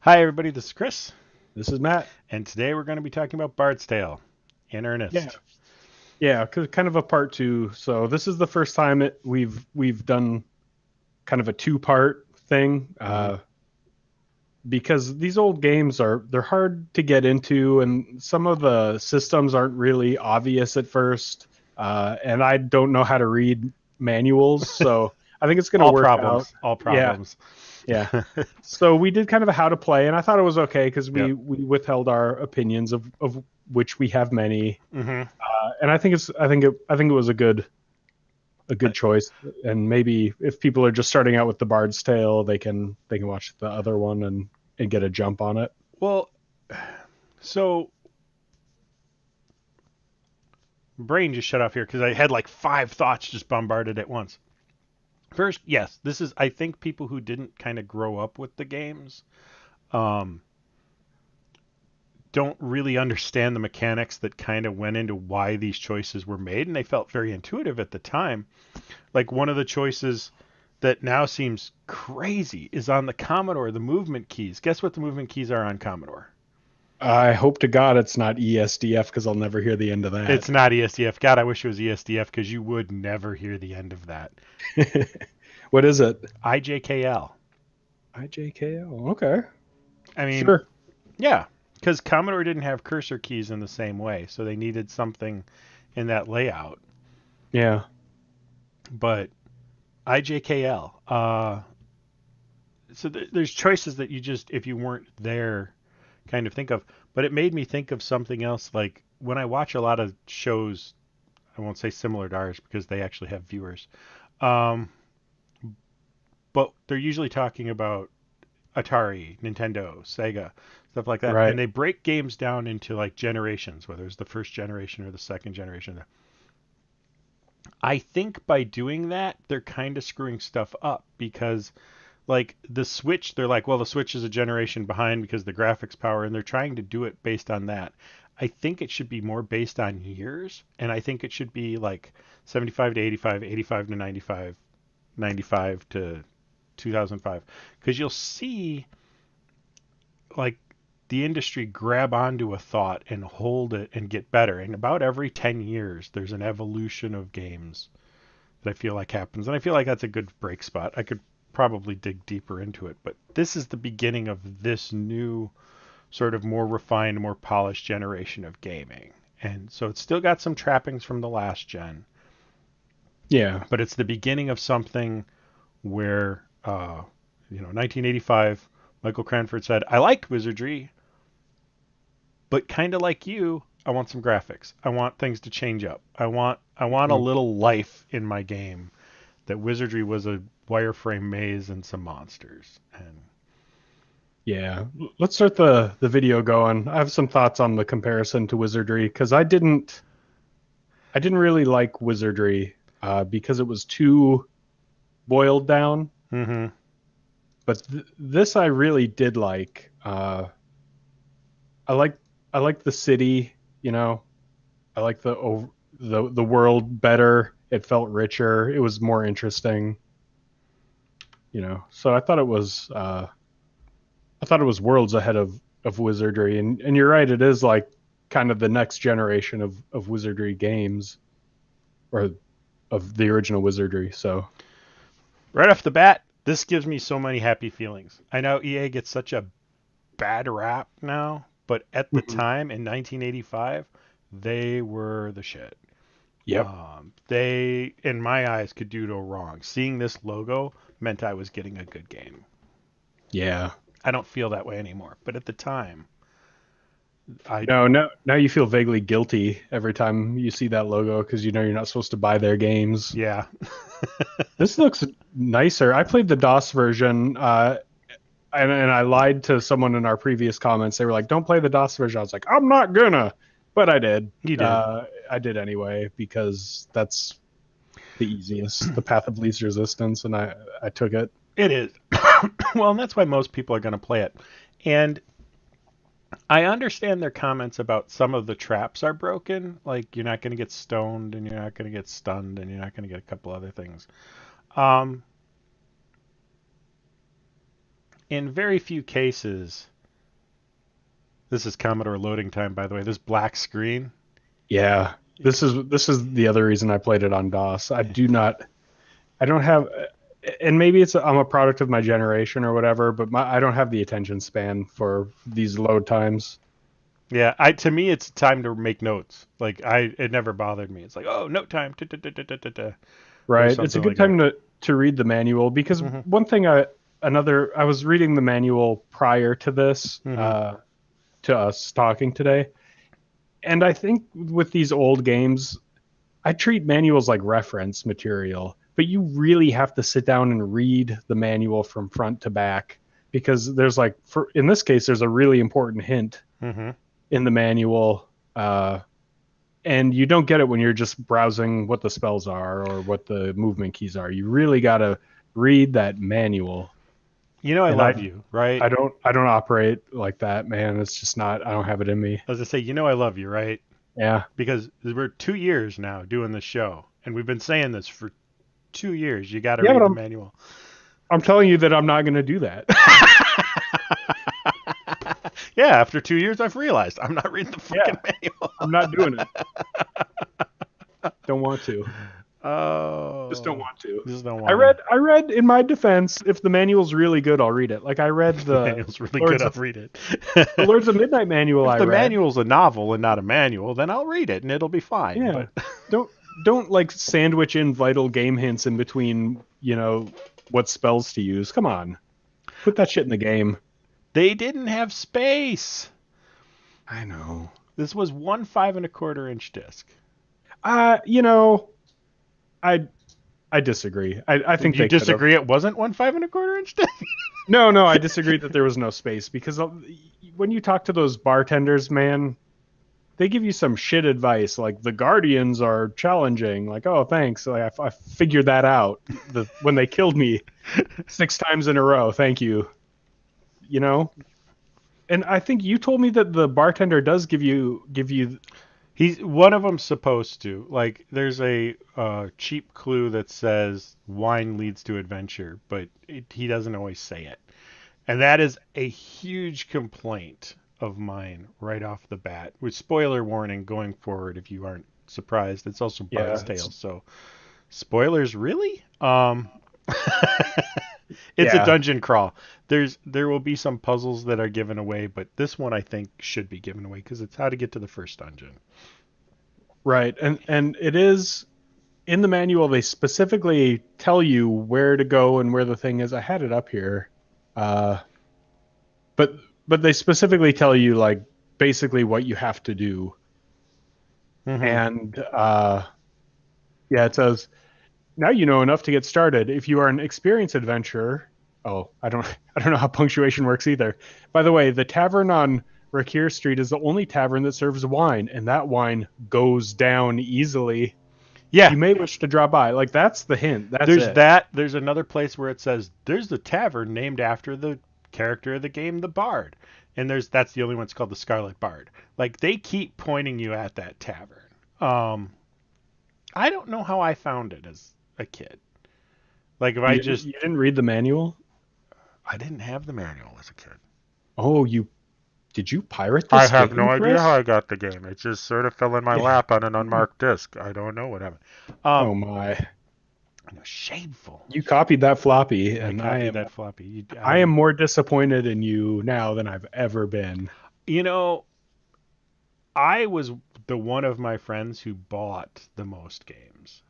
Hi, everybody. This is Chris, This is Matt. and today we're going to be talking about Bard's Tale in Yeah, earnest. yeah, kind of a part two. So this is the first time we've done kind of a two-part thing, Hmm. because these old games they're hard to get into, and some of the systems aren't really obvious at first. And I don't know how to read manuals, so I think it's going to All work out. problems. All Yeah, problems. yeah. So we did kind of a how to play, and I thought it was okay because Yep. we withheld our opinions of which we have many. Hmm. And I think it was a good choice. And maybe if people are just starting out with the Bard's Tale, they can watch the other one and get a jump on it. Well, so brain just shut off here because I had like five thoughts just bombarded at once. First, yes, this is, I think, people who didn't kind of grow up with the games um, don't really understand the mechanics that kind of went into why these choices were made, and they felt very intuitive at the time. Like one of the choices that now seems crazy is on the Commodore, the movement keys. Guess what the movement keys are on Commodore? I hope to God it's not ESDF because I'll never hear the end of that. It's not ESDF. God, I wish it was ESDF because you would never hear the end of that. What is it? IJKL. IJKL. Okay, I mean, sure. yeah, because Commodore didn't have cursor keys in the same way, so they needed something in that layout. Yeah, But IJKL. So there's choices that you just, if you weren't there, kind of think of. But it made me think of something else. Like when I watch a lot of shows, I won't say similar to ours because they actually have viewers. Um, but they're usually talking about Atari, Nintendo, Sega, stuff like that. And right. they break games down into like generations, whether it's the first generation or the second generation. I think by doing that, they're kind of screwing stuff up because like the Switch, they're like, well, the Switch is a generation behind because the graphics power, and they're trying to do it based on that. I think it should be more based on years, and I think it should be like 75 to 85, 85 to 95, 95 to 2005, because you'll see like the industry grab onto a thought and hold it and get better. And about every 10 years, there's an evolution of games that I feel like happens. And I feel like that's a good break spot. I could probably dig deeper into it, but this is the beginning of this new sort of more refined, more polished generation of gaming. And so it's still got some trappings from the last gen, Yeah, but it's the beginning of something where, 1985, Michael Cranford said, I like wizardry, but kind of like you, I want some graphics. I want things to change up. I want a mm, little life in my game. That wizardry was a wireframe maze and some monsters. And yeah. Let's start the video going. I have some thoughts on the comparison to Wizardry because I didn't really like Wizardry because it was too boiled down. mm-hmm. But this I really did like. I like I like the city. You know, I like the world better. It felt richer. It was more interesting. You know, so I thought it was worlds ahead of Wizardry. And you're right. It is like kind of the next generation of Wizardry games or of the original Wizardry. So Right off the bat, this gives me so many happy feelings. I know EA gets such a bad rap now, but at the mhm. time in 1985, they were the shit. Yep. They, in my eyes, could do no wrong. Seeing this logo meant I was getting a good game. Yeah. I don't feel that way anymore, but at the time, I No, no, now you feel vaguely guilty every time you see that logo because you know you're not supposed to buy their games. yeah. This looks nicer. I played the DOS version, and I lied to someone in our previous comments. They were like, "Don't play the DOS version." I was like, "I'm not gonna," but I did. You did. I did anyway because that's the easiest, the path of least resistance, and I took it. It is. Well, and that's why most people are going to play it. And I understand their comments about some of the traps are broken. Like you're not going to get stoned, and you're not going to get stunned, and you're not going to get a couple other things. Um, in very few cases. This is Commodore loading time, by the way. This black screen. Yeah, this is the other reason I played it on DOS. I don't have, and maybe I'm a product of my generation or whatever, but I don't have the attention span for these load times. Yeah, to me it's time to make notes. Like it never bothered me. It's like, oh, note time, or Right. It's a something good like that. time to read the manual because Hmm. one thing I was reading the manual prior to this Hmm. to us talking today, and I think with these old games, I treat manuals like reference material, but you really have to sit down and read the manual from front to back because there's like in this case there's a really important hint Hmm. in the manual. And you don't get it when you're just browsing what the spells are or what the movement keys are. You really got to read that manual. You know I And love you, right? I don't operate like that, man. It's just not, I don't have it in me. As I say, you know I love you, right? Yeah. Because we're 2 years now doing this show, and we've been saying this for 2 years. You got to Yeah, but read the manual. I'm telling you that I'm not going to do that. Yeah, after 2 years, I've realized I'm not reading the Yeah, fucking manual. I'm not doing it. Don't want to. Just don't Oh, want to. just don't want to. I read in my defense, if the manual's really good, I'll read it. Like I read If the manual's really good, Lords I'll of read it. the Lords of Midnight manual If I the read. manual's a novel and not a manual, then I'll read it and it'll be fine. Yeah. But Don't don't like sandwich in vital game hints in between, what spells to use. Come on. Put that shit in the game. they didn't have space. I know. This was one 5 1/4 inch disc. You know, I I disagree. I think You they could have. disagree? It wasn't one 5 1/4 inch disc. No, no, I disagree that there was no space because when you talk to those bartenders, man, they give you some shit advice like the Guardians are challenging. Like, oh, thanks. Like, I figured that out when they killed me 6 times in a row. Thank you. You know, and I think you told me that the bartender does give you. He's one of them's supposed to. Like, there's a cheap clue that says wine leads to adventure, but he doesn't always say it. And that is a huge complaint of mine right off the bat. With spoiler warning going forward, if you aren't surprised, it's also Bard's Yeah, Tale. So spoilers, really? It's a yeah, dungeon crawl. There will be some puzzles that are given away, but this one I think should be given away because it's how to get to the first dungeon. right. And it is in the manual. They specifically tell you where to go and where the thing is. I had it up here, uh, but they specifically tell you like basically what you have to do. Hmm. And yeah, it says now you know enough to get started. If you are an experienced adventurer, oh, I don't know how punctuation works either. By the way, the tavern on Rakir Street is the only tavern that serves wine, and that wine goes down easily. Yeah, You may wish to drop by. Like that's the hint. That's there's it. that. There's another place where it says there's the tavern named after the character of the game, the Bard, and that's the only one. It's called the Scarlet Bard. Like they keep pointing you at that tavern. Um, I don't know how I found it as a kid. Like if I just You didn't read the manual? I didn't have the manual as a kid. Oh, you did you pirate I this have no game, idea how Chris? I got the game. It just sort of fell in my Yeah. lap on an unmarked disc. I don't know what happened. Oh Um, my. I know, shameful. You copied that floppy, I and copied that floppy. I am more disappointed in you now than I've ever been. You know, I was the one of my friends who bought the most games.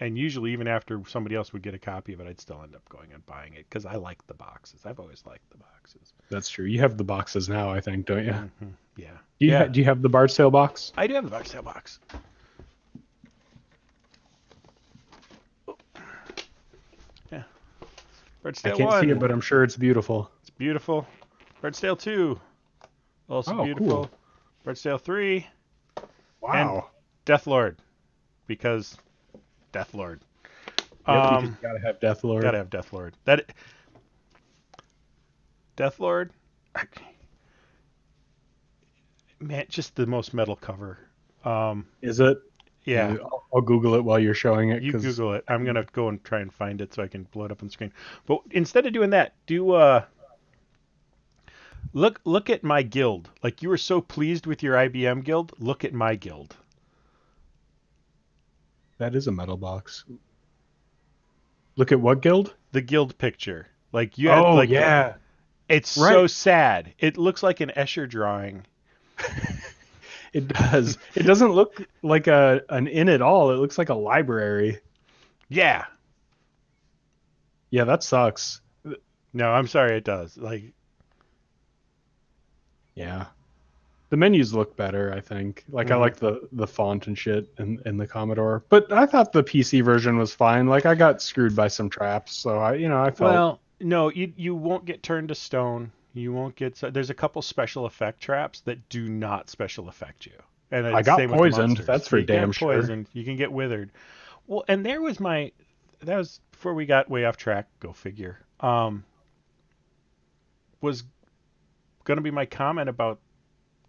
And usually, even after somebody else would get a copy of it, I'd still end up going and buying it because I like the boxes. I've always liked the boxes. That's true. You have the boxes now, I think, don't you? Yeah, yeah. Do you have the Bard's Tale box? I do have the box tail box. Yeah, Bird's I Tale can't see it, 1. but I'm sure it's beautiful. It's beautiful. Bird's Tale 2. Also Oh, beautiful. cool. Bird's Tale 3. And Wow. Death Lord. Because Death Lord. Yep, because you gotta have Death Lord. Gotta have Death Lord. That Death Lord, man, just the most metal cover. Is it? Yeah, I'll Google it while you're showing it you because Google it. I'm gonna go and try and find it so I can blow it up on the screen. But instead of doing that, do Look at my guild. Like you were so pleased with your IBM guild. Look at my guild. That is a metal box. Look at what guild? The guild picture. Like you had Oh like the. yeah, It's so right. sad. It looks like an Escher drawing. It does. It doesn't look like an inn at all. It looks like a library. Yeah. Yeah, that sucks. No, I'm sorry. It does. Like Yeah. The menus look better, I think. Like I hmm like the font and shit in the Commodore. But I thought the PC version was fine. Like I got screwed by some traps, so I felt Well, no, you won't get turned to stone. You won't get. There's a couple special effect traps that do not special effect you, and I it's got same with the poisoned, monsters. that's for You damn get sure. poisoned. You can get withered. Well, and there was my. That was before we got way off track. Go figure. Was gonna be my comment about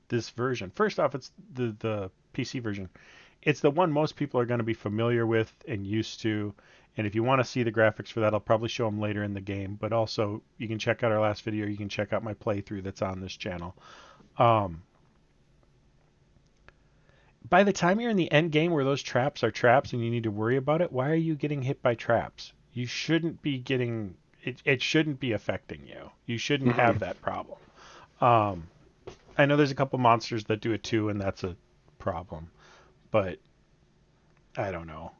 this version. First off, it's the PC version. It's the one most people are going to be familiar with and used to. And if you want to see the graphics for that, I'll probably show them later in the game. But also, you can check out our last video. You can check out my playthrough that's on this channel. Um, by the time you're in the end game where those traps are traps and you need to worry about it, why are you getting hit by traps? You shouldn't be getting it. It shouldn't be affecting you. You shouldn't have Mhm. that problem. Um, I know there's a couple monsters that do it too, and that's a problem. But I don't know.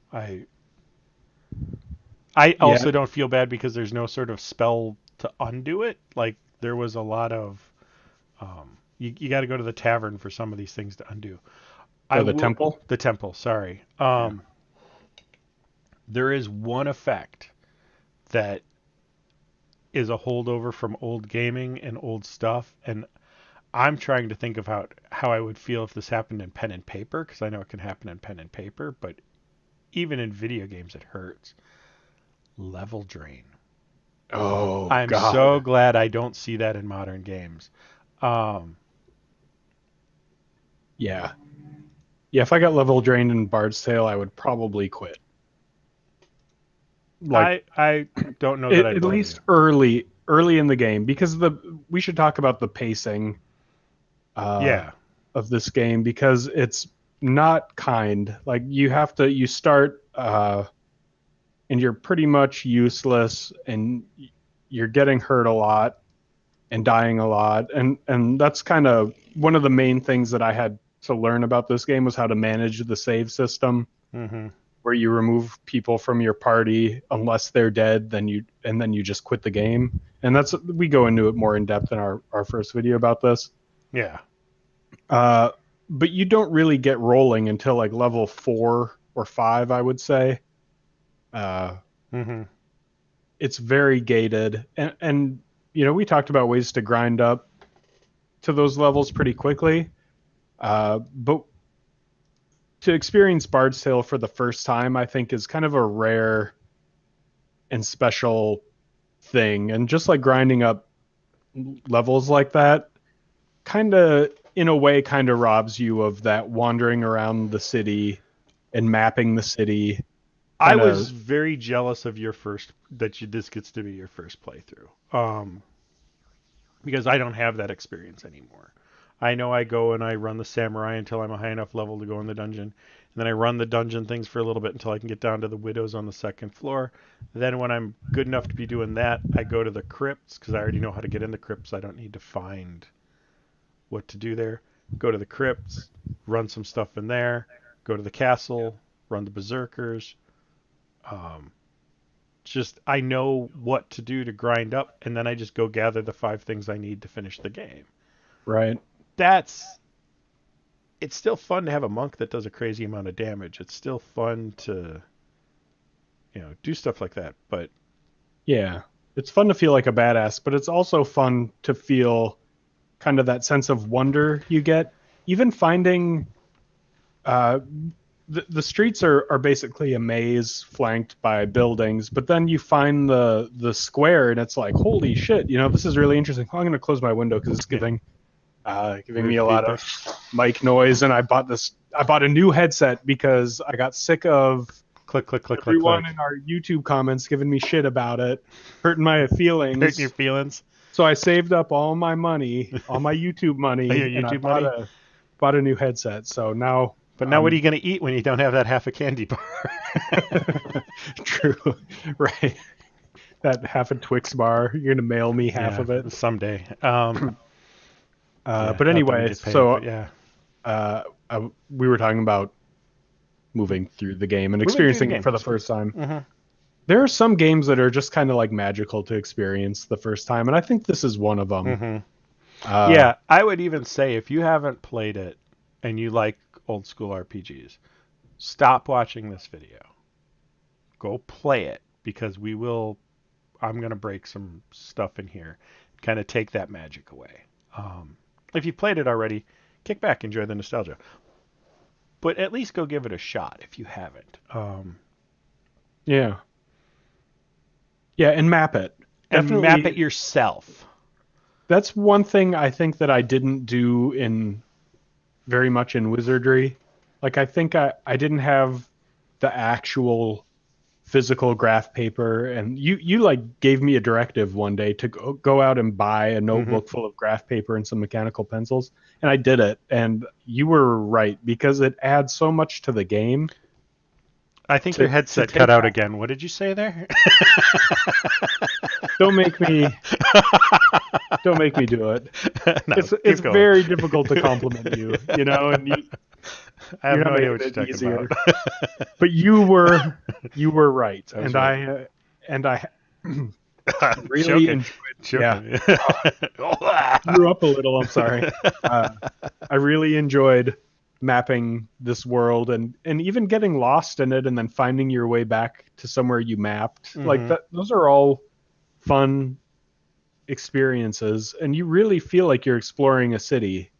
I Yeah, also don't feel bad because there's no sort of spell to undo it. Like there was a lot of you got to go to the tavern for some of these things to undo. I or the will temple. the temple. Sorry. Yeah. There is one effect that is a holdover from old gaming and old stuff, and I'm trying to think of how I would feel if this happened in pen and paper because I know it can happen in pen and paper, but even in video games it hurts. Level drain. Oh I'm so God. glad I don't see that in modern games. Um, Yeah. Yeah, if I got level drained in Bard's Tale, I would probably quit. Like I don't know that I'd at blame you. least early in the game because the we should talk about the pacing uh Yeah, of this game because it's not kind. Like you start and you're pretty much useless and you're getting hurt a lot and dying a lot and that's kind of one of the main things that I had to learn about this game was how to manage the save system hmm where you remove people from your party unless they're dead then you just quit the game and that's we go into it more in depth in our first video about this yeah. uh, but you don't really get rolling until like level 4 or 5 I would say uh, hmm it's very gated and we talked about ways to grind up to those levels pretty quickly but to experience Bard's Tale for the first time I think is kind of a rare and special thing and just like grinding up levels like that kind of in a way kind of robs you of that wandering around the city and mapping the city I kind of was very jealous of your first that you this gets to be your first playthrough. Because I don't have that experience anymore. I know I go and I run the samurai until I'm a high enough level to go in the dungeon. And then I run the dungeon things for a little bit until I can get down to the widows on the second floor. Then when I'm good enough to be doing that, I go to the crypts because I already know how to get in the crypts. I don't need to find what to do there. Go to the crypts, run some stuff in there, go to the castle, run the berserkers. Um, just I know what to do to grind up, and then I just go gather the 5 things I need to finish the game. right. That's it's still fun to have a monk that does a crazy amount of damage. It's still fun to do stuff like that. But Yeah, it's fun to feel like a badass, but it's also fun to feel kind of that sense of wonder you get. Even finding uh, the streets are basically a maze flanked by buildings, but then you find the square and it's like, holy shit, this is really interesting. I'm going to close my window because it's yeah, giving weird me a lot feedback. of mic noise. And I bought a new headset because I got sick of Click, click, click, click, everyone click. in our YouTube comments giving me shit about it, hurting my Hurting your feelings. feelings. So I saved up all my money, all my YouTube Your money, and I YouTube money. bought a new headset. So now But now, what are you going to eat when you don't have that half a candy bar? true, right? That half a Twix bar, you're gonna mail me half Yeah, of it. someday. Yeah, But not that we anyway, get paid, but so yeah. we were talking about moving through the game and Moving through the experiencing it game. for the first time. Hmm. There are some games that are just kind of like magical to experience the first time, and I think this is one of them. Hmm. Uh, Yeah, I would even say if you haven't played it and you like old school RPGs, stop watching this video. Go play it because we will. I'm gonna break some stuff in here, kind of take that magic away. If you've played it already, kick back, enjoy the nostalgia, but at least go give it a shot if you haven't. yeah, yeah, and map it. And map it Definitely, yourself. that's one thing I think that I didn't do in very much in Wizardry. Like I think I didn't have the actual physical graph paper, and you like gave me a directive one day to go out and buy a Hmm. notebook full of graph paper and some mechanical pencils, and I did it, and you were right because it adds so much to the game I think your to headset cut take out that. again. What did you say there? Don't make me don't make me do it. No, It's keep going. very difficult to compliment you, and I you're have not no idea making what it you're talking about. easier. But you were right, I was and right. I really Choking. enjoyed. Yeah, Choking. threw up a little. I'm sorry. Uh, I really enjoyed mapping this world and even getting lost in it and then finding your way back to somewhere you mapped. Like Hmm. that, those are all fun experiences, and you really feel like you're exploring a city,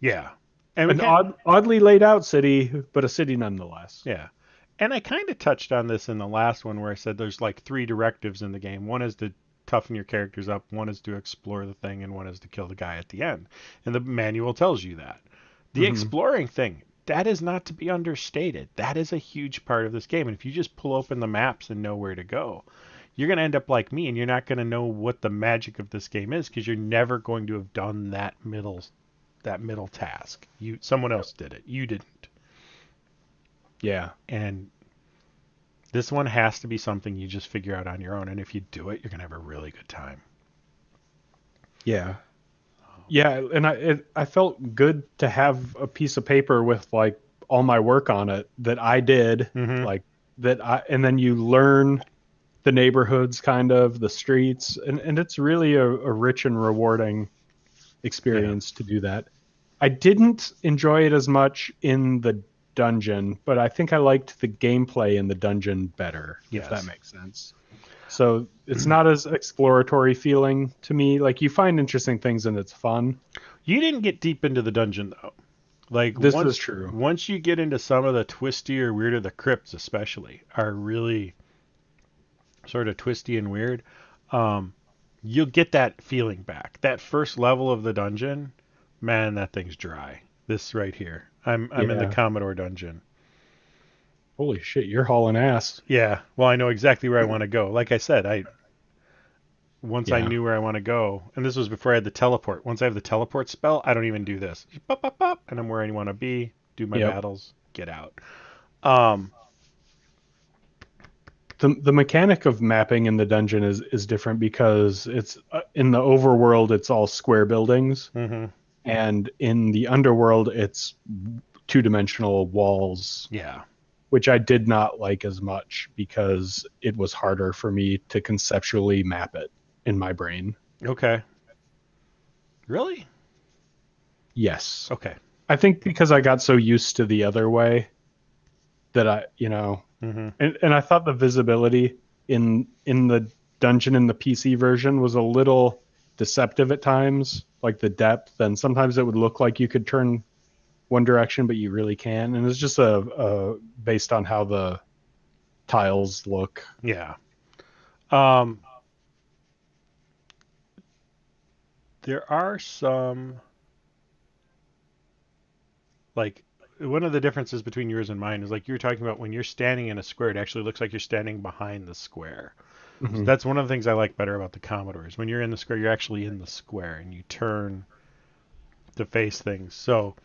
Yeah. And we an can't. oddly laid out city, but a city nonetheless. Yeah. And I kind of touched on this in the last one where I said there's like three directives in the game. One is to toughen your characters up, one is to explore the thing, and one is to kill the guy at the end. And the manual tells you that. The Hmm. exploring thing, that is not to be understated. That is a huge part of this game. And if you just pull open the maps and know where to go, you're going to end up like me and you're not going to know what the magic of this game is because you're never going to have done that middle task. Someone else did it. You didn't. Yeah, And this one has to be something you just figure out on your own, and if you do it, you're gonna have a really good time. yeah. Yeah, and I felt good to have a piece of paper with like all my work on it that I did, Mm-hmm. like and then you learn the neighborhoods, kind of the streets, and it's really a rich and rewarding Yeah. experience to do that. I didn't enjoy it as much in the dungeon, but I think I liked the gameplay in the dungeon better, if that Yes. makes sense. So it's not as exploratory feeling to me. Like you find interesting things and it's fun. You didn't get deep into the dungeon though. Like This is once true. once you get into some of the twistier, weirder, the crypts especially are really sort of twisty and weird. Um, you'll get that feeling back. That first level of the dungeon, man, that thing's dry. This right here. I'm in the Yeah. Commodore dungeon. Holy shit, you're hauling ass. Yeah, well, I know exactly where I want to go. Like I said, I once I Yeah. knew where I want to go, and this was before I had the teleport. Once I have the teleport spell, I don't even do this. Just pop, pop, pop, and I'm where I want to be. Do my Yep. battles, get out. Um, The mechanic of mapping in the dungeon is different because it's in the overworld it's all square buildings, hmm. and in the underworld it's two-dimensional walls, Yeah. which I did not like as much because it was harder for me to conceptually map it in my brain. Okay. Really? Yes. Okay. I think because I got so used to the other way that Hmm. and I thought the visibility in the dungeon in the PC version was a little deceptive at times, like the depth, and sometimes it would look like you could turn one direction, but you really can. And it's just a based on how the tiles look. Yeah. Um, there are some like one of the differences between yours and mine is like you were talking about when you're standing in a square, it actually looks like you're standing behind the square. Hmm. That's one of the things I like better about the Commodores. When you're in the square, you're actually in the square and you turn to face things. So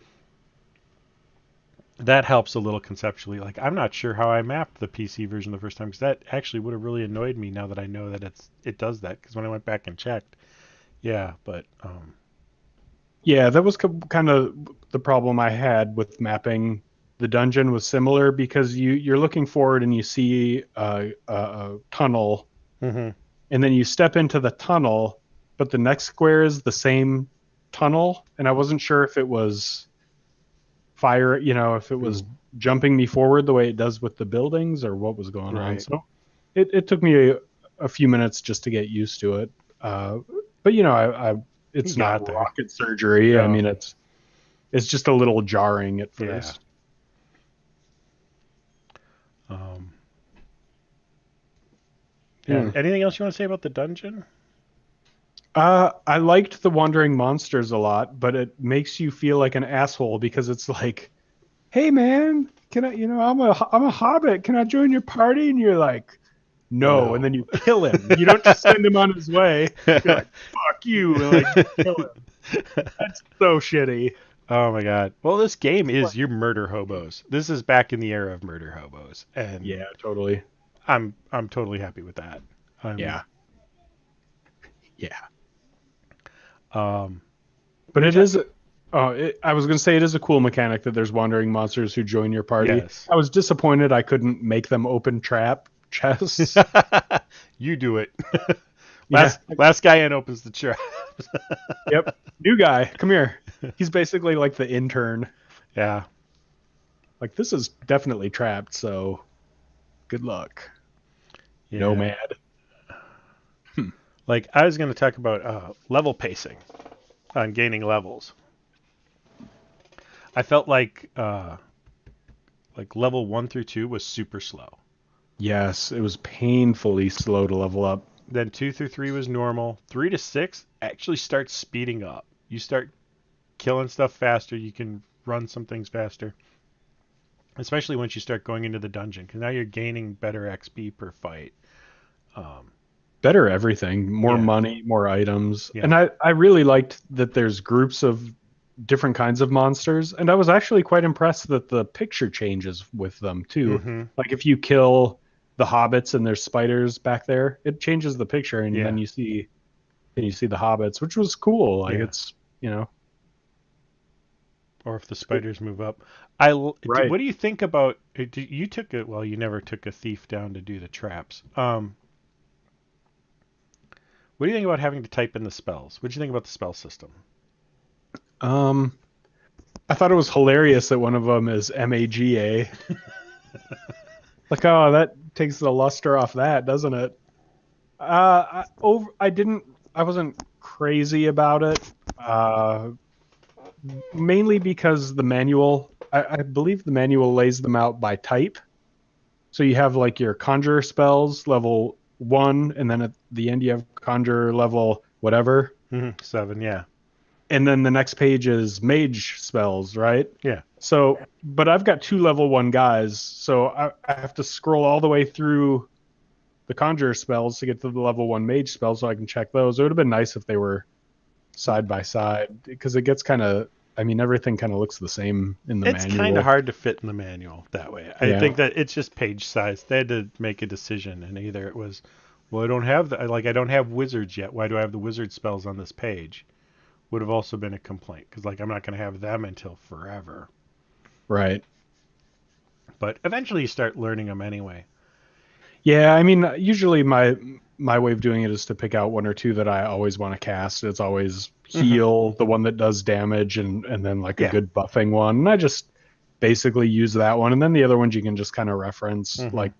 that helps a little conceptually. Like I'm not sure how I mapped the PC version the first time because that actually would have really annoyed me now that I know that it does that. Because when I went back and checked, yeah, but Yeah, that was kind of the problem I had with mapping. The dungeon was similar because you're looking forward and you see a tunnel, hmm and then you step into the tunnel, but the next square is the same tunnel, and I wasn't sure if it was fire, if it was ooh, jumping me forward the way it does with the buildings or what was going on. right, So it took me a few minutes just to get used to it. Uh, but you it's not got there. rocket surgery. I No, mean, it's just a little jarring at yeah. first. Um, yeah. Hmm. Anything else you want to say about the dungeon? I liked the wandering monsters a lot, but it makes you feel like an asshole because it's like, "Hey man, can I? I'm a hobbit. Can I join your party?" And you're like, "No," and No. then you kill him. You don't just send him on his way. You're like, "Fuck you!" And like you kill him. That's so shitty. Oh my god. Well, this game is your murder hobos. This is back in the era of murder hobos, and Yeah, totally. I'm totally happy with that. I'm Yeah, yeah. um But which it I, is. I was going to say it is a cool mechanic that there's wandering monsters who join your party. yes. I was disappointed I couldn't make them open trap chests. You do it. Yeah. Last guy in opens the trap. Yep. New guy, come here. He's basically like the intern. Yeah. Like this is definitely trapped, so good luck. Yeah. Nomad. Hmm. Like I was going to talk about level pacing on gaining levels. I felt like level 1 through 2 was super slow. Yes, it was painfully slow to level up. Then 2 through 3 was normal. 3 to 6 actually starts speeding up. You start killing stuff faster. You can run some things faster, especially once you start going into the dungeon, because now you're gaining better XP per fight. Um, Better everything, more yeah, money, more items. yeah, And I really liked that there's groups of different kinds of monsters. And I was actually quite impressed that the picture changes with them too. mm-hmm, Like if you kill the hobbits and there's spiders back there, it changes the picture and yeah, then you see the hobbits, which was cool. Like yeah. it's, you know, Or if the it's good. spiders move up. Right. What do you think about? You took it. Well, you never took a thief down to do the traps. What do you think about having to type in the spells? What do you think about the spell system? Um I thought it was hilarious that one of them is MAGA. Like, oh, that takes the luster off that, doesn't it? I wasn't crazy about it. Mainly because the manual, I believe the manual lays them out by type. So you have like your conjure spells level 1, and then at the end you have conjure level whatever. 7. Yeah, And then the next page is mage spells, right? yeah. So, but I've got 2 level 1 guys, so I have to scroll all the way through the conjure spells to get to the level 1 mage spells so I can check those. It would have been nice if they were side by side because it gets kind of, I mean, everything kind of looks the same in the It's kind of manual. hard to fit in the manual that way. I Yeah. think that it's just page size. They had to make a decision, and either it was, well, I don't have I don't have wizards yet. Why do I have the wizard spells on this page? Would have also been a complaint because like I'm not going to have them until forever. Right. But eventually you start learning them anyway. Yeah, I mean, usually my way of doing it is to pick out 1 or 2 that I always want to cast. It's always hmm heal, the one that does damage, and then like a Yeah. good buffing one. And I just basically use that one, and then the other ones you can just kind of reference. hmm Like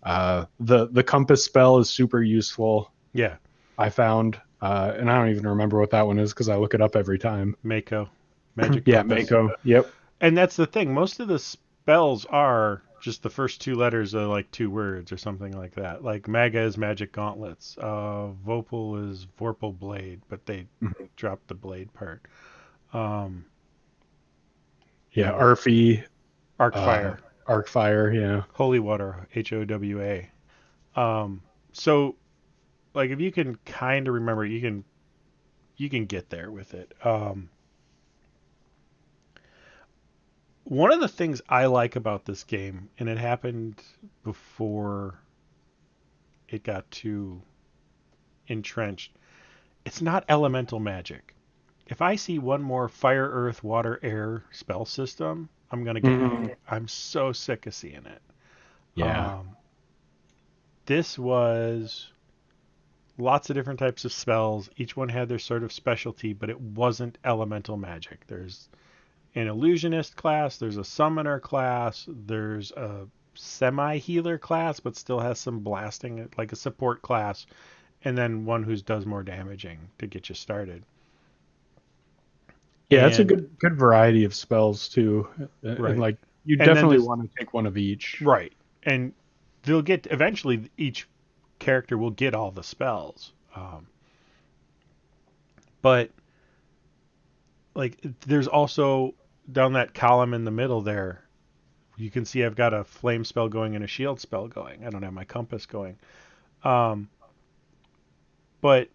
the compass spell is super useful. Yeah. I found, and I don't even remember what that one is because I look it up every time. Mako, magic Yeah, compass. Mako. Yep. And that's the thing. Most of the spells are just the first 2 letters of like 2 words or something like that. Like Maga is magic gauntlets. Vopal is Vorpal blade, but they Mhm. dropped the blade part. Um, you Yeah, know, Arfy, arc uh, fire, Arcfire. Yeah. holy water, HOWA. Um, So like if you can kind of remember, you can get there with it. One of the things I like about this game, and it happened before it got too entrenched, it's not elemental magic. If I see one more fire, earth, water, air spell system, I'm gonna Mhm. gag. I'm so sick of seeing it. Yeah. Um, this was lots of different types of spells. Each one had their sort of specialty, but it wasn't elemental magic. There's an illusionist class, there's a summoner class, there's a semi healer class, but still has some blasting, like a support class, and then one who does more damaging to get you started. Yeah, it's a And good variety of spells too. And right, like you and then definitely this want to take one of each. right, and they'll get eventually each character will get all the spells. But like there's also down that column in the middle there, you can see I've got a flame spell going and a shield spell going. I don't have my compass going. Um, but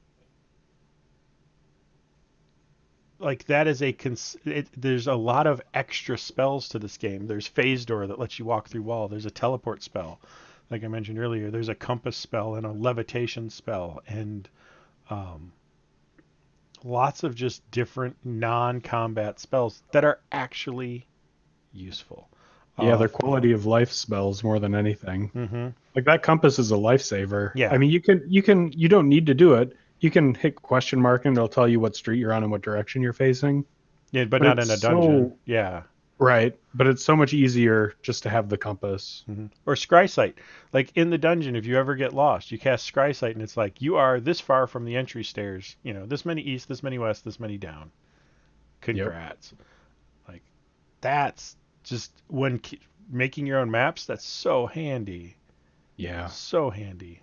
like that is there's a lot of extra spells to this game. There's phase door that lets you walk through wall. There's a teleport spell, like I mentioned earlier. There's a compass spell and a levitation spell, and um, lots of just different non-combat spells that are actually useful. Yeah, Uh, they're quality of life spells more than anything. mm-hmm. Like that compass is a lifesaver. I Yeah, mean, you don't need to do it. You can hit question mark and it'll tell you what street you're on and what direction you're facing. yeah, but But not in a it's dungeon. so Yeah, right, but it's so much easier just to have the compass. or scry sight. Like in the dungeon, if you ever get lost, you cast scry sight, and it's like you are this far from the entry stairs. You know, this many east, this many west, this many down. Yep. Congrats. Like that's just when making your own maps. That's so handy. Yeah. So handy.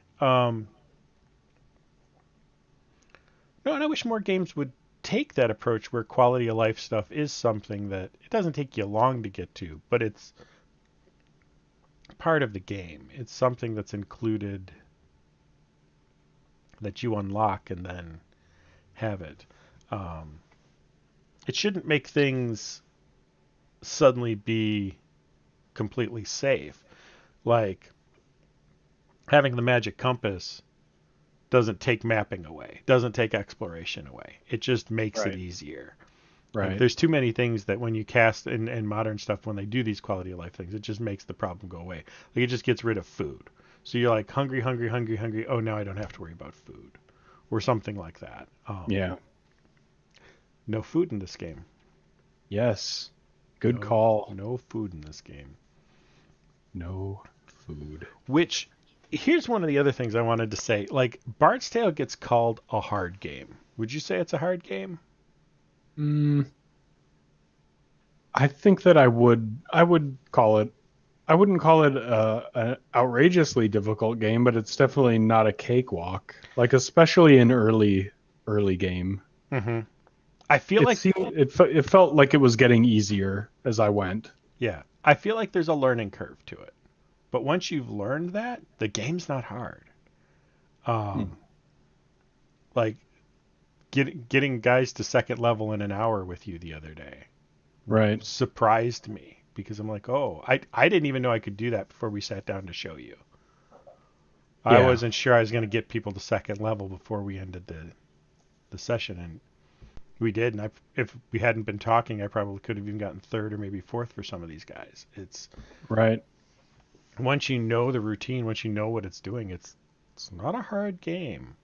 No, and I wish more games would take that approach where quality of life stuff is something that it doesn't take you long to get to, but it's part of the game. It's something that's included that you unlock and then have it. Um, it shouldn't make things suddenly be completely safe. Like having the magic compass doesn't take mapping away, doesn't take exploration away. It just makes it Right. easier. Like Right. there's too many things that when you cast in modern stuff, when they do these quality of life things, it just makes the problem go away. Like it just gets rid of food. So you're like hungry, hungry, hungry, hungry. Oh, now I don't have to worry about food, or something like that. Yeah. No food in this game. Yes. Good No, call. no food in this game. No food. Which here's one of the other things I wanted to say. Like Bard's Tale gets called a hard game. Would you say it's a hard game? Mm, I think that I would call it I wouldn't call it an outrageously difficult game, but it's definitely not a cakewalk. Like especially in early game, Mm-hmm. I feel it like seemed it felt like it was getting easier as I went. yeah, I feel like there's a learning curve to it. But once you've learned that, the game's not hard. Hmm. Um, like getting guys to second level in an hour with you the other day Right. surprised me because I'm like, oh, I didn't even know I could do that before we sat down to show you. I Yeah. wasn't sure I was going to get people to second level before we ended the session, and we did. And if we hadn't been talking, I probably could have even gotten third or maybe fourth for some of these guys. It's Right. once you know the routine, once you know what it's doing, it's not a hard game.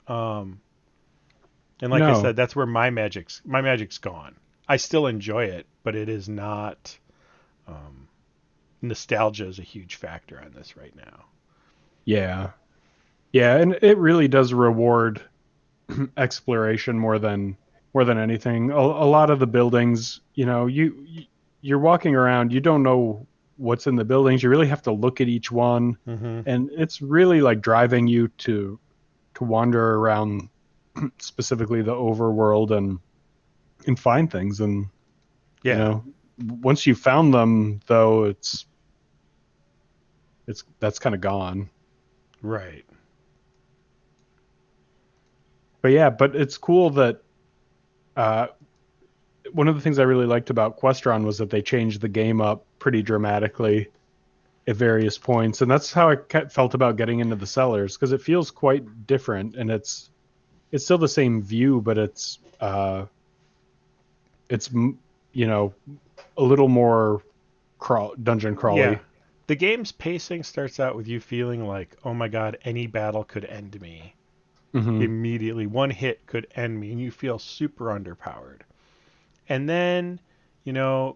And like I No. said, that's where my magic's gone. I still enjoy it, but it is not. Um, Nostalgia is a huge factor on this right now. Yeah. Yeah, and it really does reward exploration more than anything. A lot of the buildings, you're walking around, you don't know what's in the buildings. You really have to look at each one, Mm-hmm. and it's really like driving you to wander around specifically the overworld and find things. And you Yeah, know, once you found them, though, it's that's kind of gone. right. But yeah, but it's cool that uh, one of the things I really liked about Questron was that they changed the game up pretty dramatically at various points, and that's how I felt about getting into the cellars because it feels quite different, and it's still the same view, but it's you know a little more dungeon Yeah. crawly. The game's pacing starts out with you feeling like, oh my god, any battle could end me. Hmm. Immediately. One hit could end me, and you feel super underpowered. And then, you know,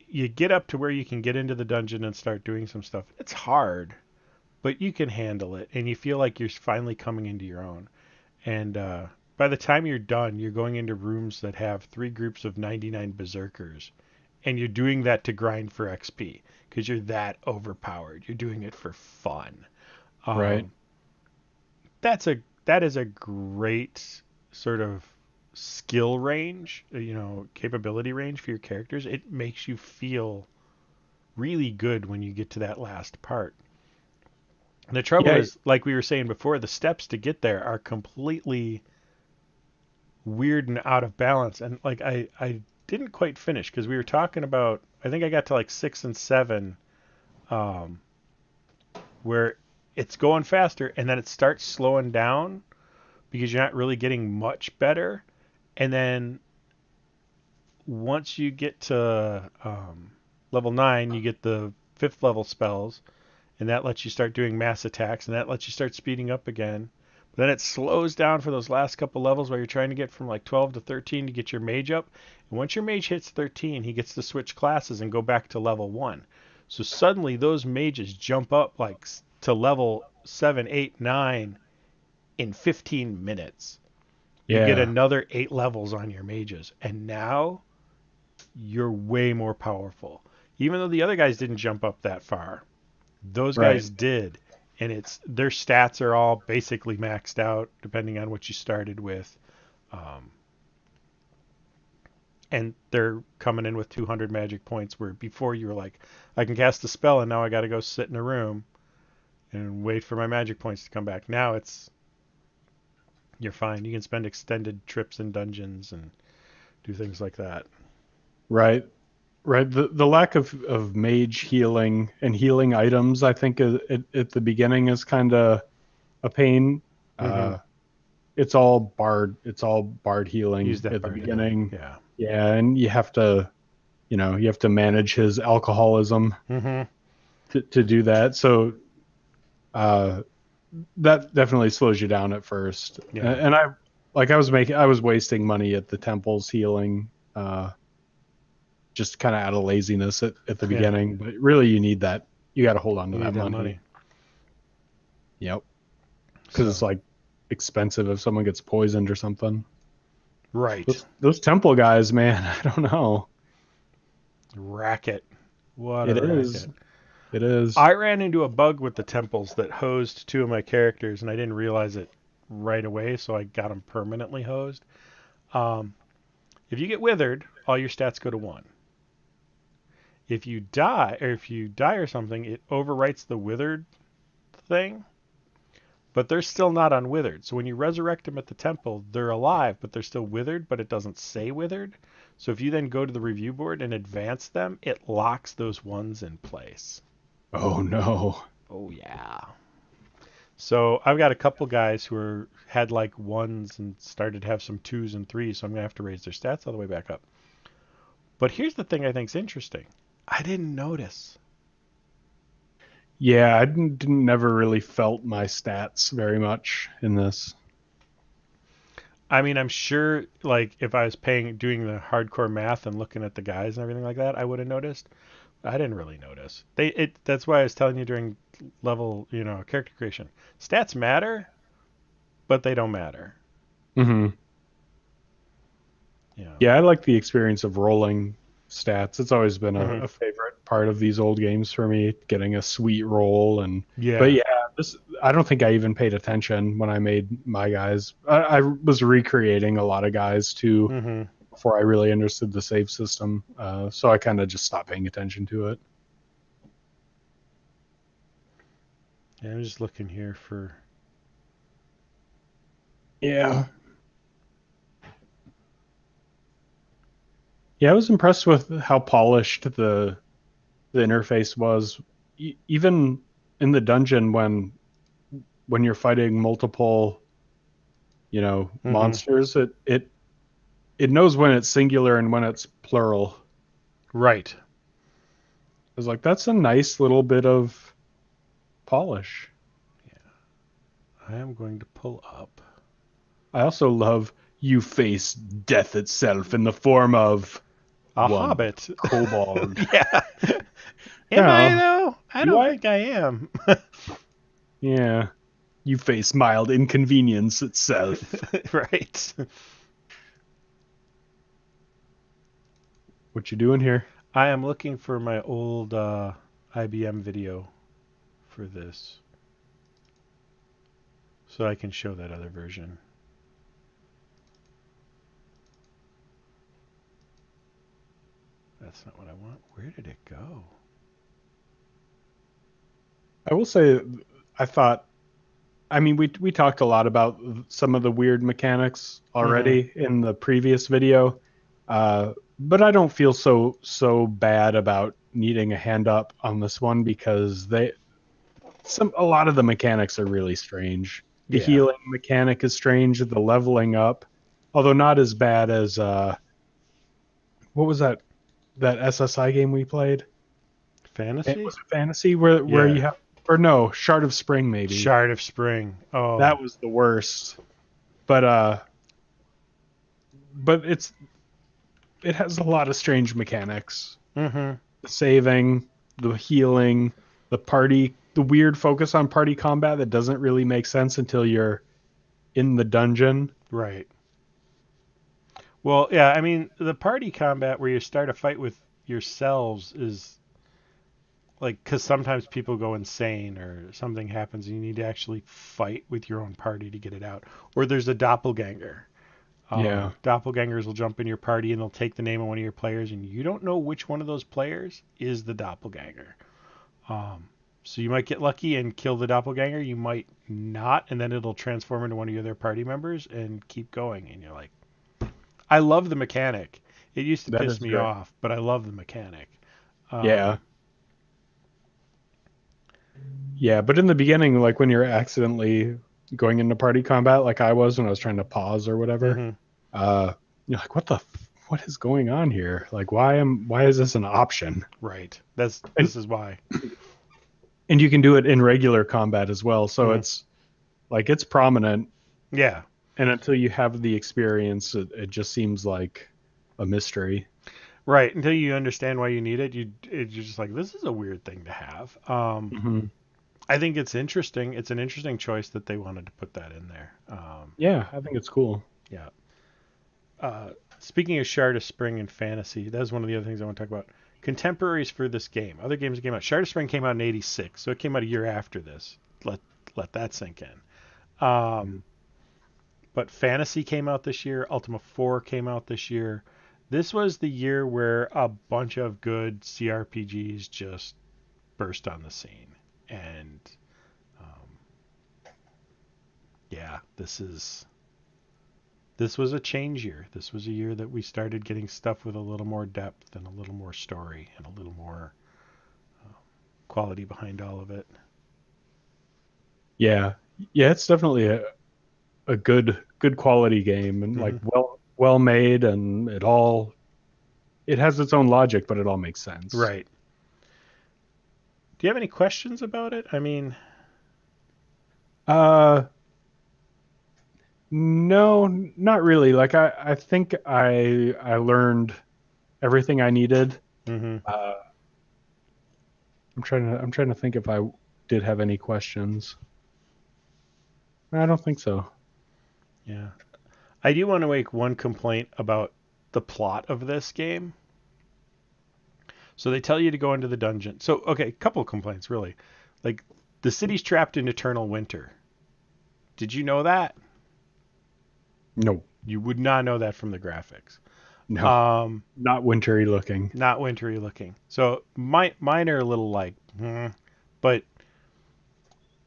you get up to where you can get into the dungeon and start doing some stuff. It's hard, but you can handle it, and you feel like you're finally coming into your own. And by the time you're done, you're going into rooms that have three groups of 99 berserkers, and you're doing that to grind for XP because you're that overpowered. You're doing it for fun. Right. Um, that is a great sort of skill range, capability range for your characters. It makes you feel really good when you get to that last part. And the trouble Yeah. is, like we were saying before, the steps to get there are completely weird and out of balance. And like I didn't quite finish because we were talking about. I think I got to like 6 and 7, um, where it's going faster and then it starts slowing down because you're not really getting much better. And then once you get to level 9, you get the fifth level spells, and that lets you start doing mass attacks, and that lets you start speeding up again. But then it slows down for those last couple levels where you're trying to get from like 12 to 13 to get your mage up. And once your mage hits 13, he gets to switch classes and go back to level 1. So suddenly those mages jump up like to level 7, 8, 9 in 15 minutes. You get Yeah. another 8 levels on your mages. And now you're way more powerful. Even though the other guys didn't jump up that far, those Right. guys did, and it's their stats are all basically maxed out depending on what you started with, um, and they're coming in with 200 magic points. Where before you were like, I can cast a spell and now I got to go sit in a room and wait for my magic points to come back. Now it's you're fine. You can spend extended trips in dungeons and do things like that. Right. Right. The lack of mage healing and healing items, I think, at the beginning is kind of a pain. Mm-hmm. Uh, it's all bard Use healing that at the bard healing. beginning. Yeah. Yeah, and you have to manage his alcoholism Mm-hmm. to do that. So uh, that definitely slows you down at first. Yeah. And I was wasting money at the temples healing, just kind of out of laziness at the Yeah. beginning. But really, you need that. You got to hold on You to that need that money. money. Yep, because it's So like expensive if someone gets poisoned or something. right. Those temple guys, man, I don't know. Racket. What a It is. racket. It is. I ran into a bug with the temples that hosed two of my characters, and I didn't realize it right away, so I got them permanently hosed. Um, if you get withered, all your stats go to 1. If you die or something, it overwrites the withered thing, but they're still not unwithered. So when you resurrect them at the temple, they're alive, but they're still withered, but it doesn't say withered. So if you then go to the review board and advance them, it locks those ones in place. Oh no. Oh yeah. So I've got a couple guys who had like ones and started to have some twos and threes, so I'm gonna have to raise their stats all the way back up. But here's the thing I think's interesting. I didn't notice. Yeah, I didn't never really felt my stats very much in this. I mean, I'm sure like if I was doing the hardcore math and looking at the guys and everything like that, I would have noticed. I didn't really notice. That's why I was telling you during level, character creation. Stats matter, but they don't matter. Hmm. You know. Yeah, I like the experience of rolling stats. It's always been a, Hmm. a favorite part of these old games for me, getting a sweet roll. But Yeah. yeah, this I don't think I even paid attention when I made my guys. I was recreating a lot of guys too Hmm. before I really understood the save system. So I kind of just stopped paying attention to it. Yeah, I'm just looking here for Yeah. Yeah, I was impressed with how polished the interface was. Even in the dungeon when you're fighting multiple, Hmm. monsters, it knows when it's singular and when it's plural. Right. I was like, that's a nice little bit of polish. I am going to pull up. I also love you face death itself in the form of A one hobbit. kobold. Yeah. Am I Yeah, though? I do don't I? think I am. Yeah, you face mild inconvenience itself. Right. What you doing here? I am looking for my old IBM video for this so I can show that other version. That's not what I want. Where did it go? I will say, I thought. I mean, we talked a lot about some of the weird mechanics Hmm. already in the previous video, but I don't feel so bad about needing a hand up on this one because a lot of the mechanics are really strange. The Yeah. healing mechanic is strange. The leveling up, although not as bad as what was that SSI game we played? Fantasy? Was it Fantasy where Yeah. you have, or no, Shard of Spring maybe. Shard of Spring. Oh. That was the worst. But but it has a lot of strange mechanics. Hmm. The saving, the healing, the weird focus on party combat that doesn't really make sense until you're in the dungeon. Right. Well, yeah, I mean, the party combat where you start a fight with yourselves is like, because sometimes people go insane or something happens and you need to actually fight with your own party to get it out. Or there's a doppelganger. Yeah, Doppelgangers will jump in your party and they'll take the name of one of your players, and you don't know which one of those players is the doppelganger. Um, so you might get lucky and kill the doppelganger. You might not, and then it'll transform into one of your other party members and keep going. And you're like, I love the mechanic. It used to that piss is me great. off, but I love the mechanic. Yeah. Um, Yeah, but in the beginning, like when you're accidentally going into party combat, like I was when I was trying to pause or whatever, mhm, uh, you're like, what is going on here? Like, why is this an option? right. And This is why. and you can do it in regular combat as well, so Mhm. it's like it's prominent. Yeah, And until you have the experience, it just seems like a mystery. right. Until you understand why you need it, you're just like, this is a weird thing to have. Hmm. I think it's interesting. It's an interesting choice that they wanted to put that in there. Yeah, I think it's cool. Yeah. Speaking of Shard of Spring and fantasy, that was one of the other things I want to talk about. Contemporaries for this game, other games that came out. Shard of Spring came out in '86, so it came out a year after this. Let that sink in. But Fantasy came out this year. Ultima 4 came out this year. This was the year where a bunch of good CRPGs just burst on the scene, and um, yeah, this was a change year. This was a year that we started getting stuff with a little more depth and a little more story and a little more quality behind all of it. Yeah, yeah, it's definitely a good quality game and like Hmm. well made, and it has its own logic, but it all makes sense. Right. Do you have any questions about it? I mean, Uh, no, not really. Like I think I learned everything I needed. hmm, Uh, I'm trying to think if I did have any questions. I don't think so. yeah. I do want to make one complaint about the plot of this game. So they tell you to go into the dungeon. So, okay, couple complaints really. Like, the city's trapped in eternal winter. Did you know that? No, You would not know that from the graphics. no, Um, not wintry looking. Not wintry looking. So mine are a little like, but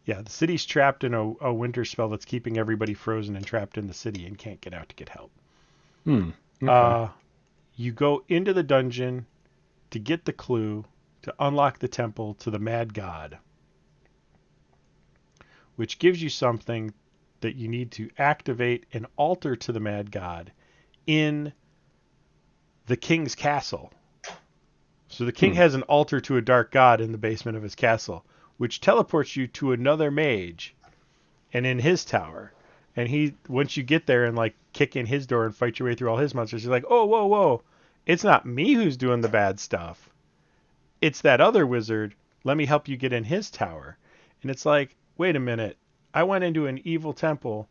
Yeah, the city's trapped in a winter spell that's keeping everybody frozen and trapped in the city and can't get out to get help. Hmm. Okay. Uh, you go into the dungeon to get the clue to unlock the temple to the Mad God, which gives you something that you need to activate an altar to the Mad God in the king's castle. So the king Hmm. has an altar to a dark god in the basement of his castle, which teleports you to another mage and in his tower. And he, once you get there and like kick in his door and fight your way through all his monsters, he's like, oh, whoa, whoa, it's not me who's doing the bad stuff. It's that other wizard. Let me help you get in his tower. And it's like, wait a minute. I went into an evil temple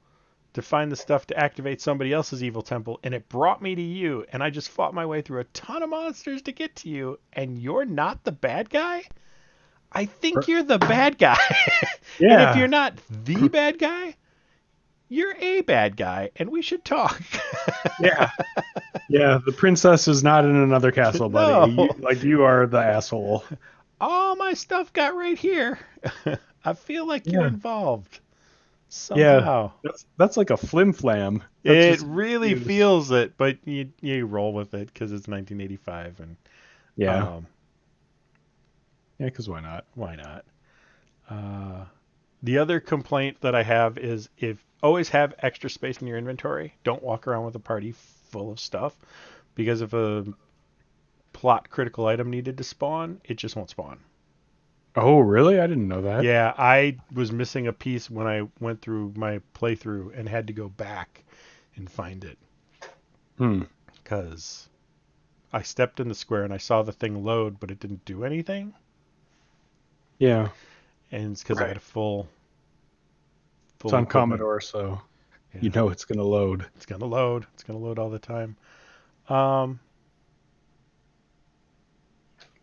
to find the stuff to activate somebody else's evil temple, and it brought me to you, and I just fought my way through a ton of monsters to get to you, and you're not the bad guy? I think you're the bad guy. And if you're Yeah. not the bad guy, you're a bad guy, and we should talk. Yeah. Yeah. The princess is not in another castle, buddy. No, You are the asshole. all my stuff got right here. I feel like you're Yeah. involved Yeah. somehow. That's like a flim flam. That's It just an really excuse. feels it, but you roll with it because it's 1985, and Yeah. um, Yeah. Because why not? why not? Uh, the other complaint that I have is if always have extra space in your inventory. Don't walk around with a party full of stuff because if a plot critical item needed to spawn, it just won't spawn. Oh, really? I didn't know that. Yeah, I was missing a piece when I went through my playthrough and had to go back and find it Hmm. because I stepped in the square and I saw the thing load, but it didn't do anything. Yeah. And it's because I had Right. a full It's full on equipment. Commodore, so you Yeah, know it's gonna load. it's gonna load. It's gonna load all the time. Um,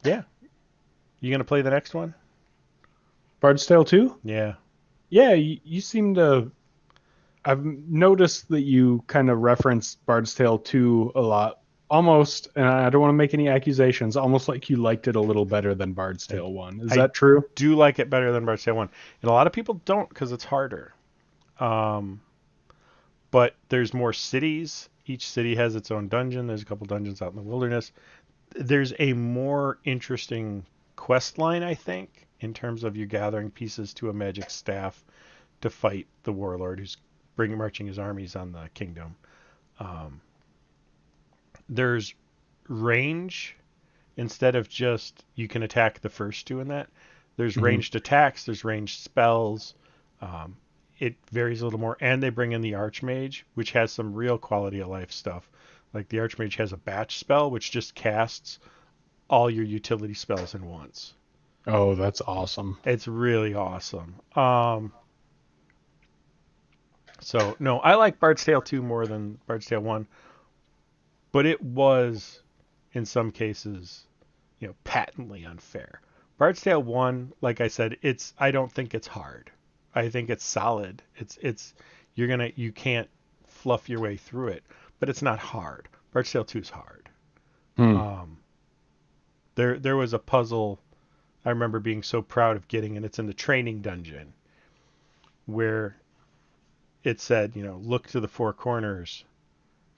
yeah. You gonna play the next one? Bard's Tale 2? Yeah. Yeah, you seem to. I've noticed that you kind of reference Bard's Tale 2 a lot. Almost, and I don't want to make any accusations, almost like you liked it a little better than Bard's I Tale 1. Is I that true? do like it better than Bard's Tale One, and a lot of people don't because it's harder. Um, but there's more cities. Each city has its own dungeon. There's a couple dungeons out in the wilderness. There's a more interesting quest line, I think, in terms of you gathering pieces to a magic staff to fight the warlord who's bring marching his armies on the kingdom. Um, there's range instead of just you can attack the first two in that. There's Hmm. ranged attacks, there's ranged spells. Um, it varies a little more, and they bring in the Archmage, which has some real quality of life stuff. Like the Archmage has a batch spell, which just casts all your utility spells in once. Oh, that's awesome. It's really awesome. So no, I like Bard's Tale 2 more than Bard's Tale 1, but it was in some cases, patently unfair. Bard's Tale 1, like I said, it's I don't think it's hard. I think it's solid. It's you can't fluff your way through it, but it's not hard. Bard's Tale 2 is hard. Hmm. Um, there was a puzzle I remember being so proud of getting, and it's in the training dungeon where it said, look to the four corners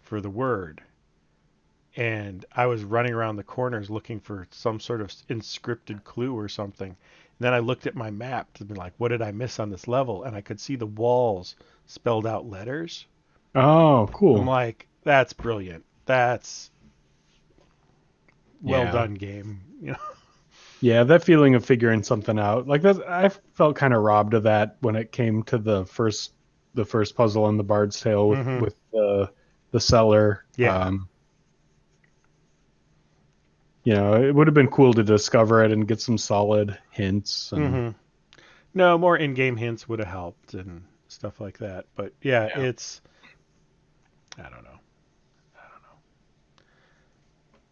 for the word. And I was running around the corners looking for some sort of inscripted clue or something. And then I looked at my map to be like, what did I miss on this level? And I could see the walls spelled out letters. Oh, I'm cool. like, that's brilliant. That's well Yeah. done, game. Yeah, that feeling of figuring something out. Like that I felt kind of robbed of that when it came to the first puzzle in the Bard's Tale with Mm-hmm. with the cellar. Yeah. It would have been cool to discover it and get some solid hints and Mm-hmm. No, more in-game hints would have helped and stuff like that. But yeah, yeah. it's I don't know.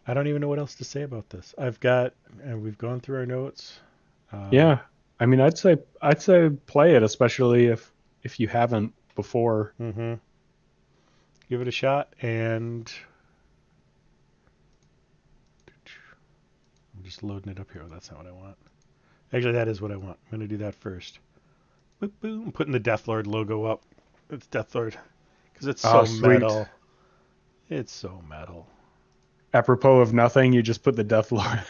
I don't even know what else to say about this. And we've gone through our notes. Uh, Yeah. I mean, I'd say play it, especially if you haven't before. mm-hmm. Give it a shot, and I'm just loading it up here. That's not what I want. Actually, that is what I want. I'm going to do that first. Boop, boom. Putting the Deathlord logo up. It's Deathlord because it's Oh, so sweet. metal. It's so metal. Apropos of nothing, you just put the Death Lord,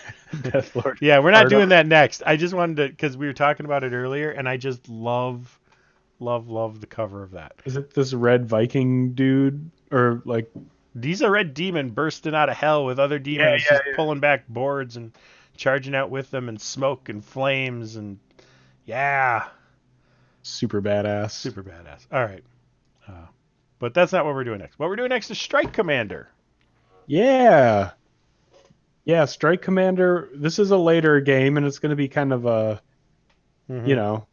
Death Lord Yeah, we're not art doing up. that next. I just wanted to because we were talking about it earlier, and I just love the cover of that. Is it this red Viking dude or like? He's a red demon bursting out of hell with other Yeah, demons, yeah, just yeah. pulling back boards and charging out with them, and smoke and flames, and yeah, Super badass. super badass. All right, uh, but that's not what we're doing next. What we're doing next is Strike Commander. Yeah, yeah. Strike Commander. This is a later game, and it's going to be kind of a, you Mm-hmm. know,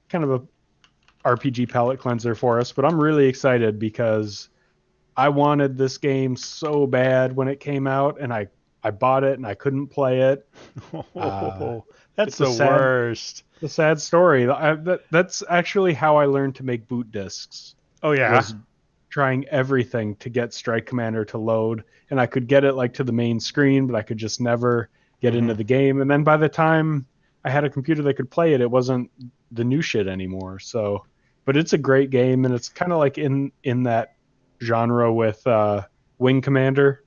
kind of a RPG palette cleanser for us. But I'm really excited because I wanted this game so bad when it came out, and I bought it and I couldn't play it. Uh, That's it's a the sad worst. a sad story. That's actually how I learned to make boot discs. Oh yeah. Was trying everything to get Strike Commander to load, and I could get it like to the main screen, but I could just never get Mm-hmm. into the game. And then by the time I had a computer that could play it, it wasn't the new shit anymore. So, but it's a great game, and it's kind of like in that genre with Wing Commander.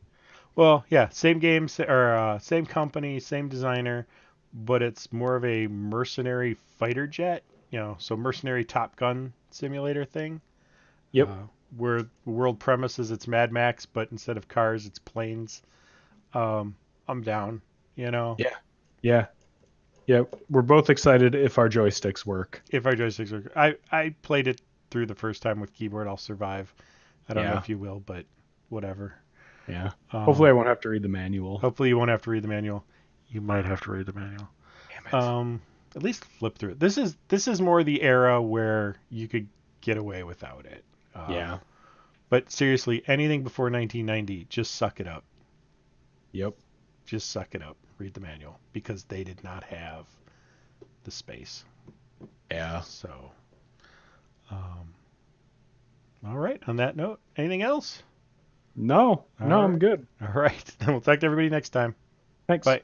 Well, yeah, same game or same company, same designer, but it's more of a mercenary fighter jet. So mercenary Top Gun simulator thing. Yep. Uh, where the world premise is it's Mad Max, but instead of cars, it's planes. Um, I'm down. You know, Yeah. Yeah. Yeah. We're both excited if our joysticks work. if our joysticks are, I played it through the first time with keyboard. I'll survive. I don't know Yeah. if you will, but whatever. Yeah. Hopefully, Um, I won't have to read the manual. hopefully you won't have to read the manual. You might have to read the manual. Damn it. Um, at least flip through it. This is more the era where you could get away without it. Yeah. But seriously, anything before 1990, just suck it up. Yep. Just suck it up. Read the manual because they did not have the space. Yeah. So, um, all right. On that note, anything else? No. All No, I'm right. good. All right. Then we'll talk to everybody next time. Thanks. Bye.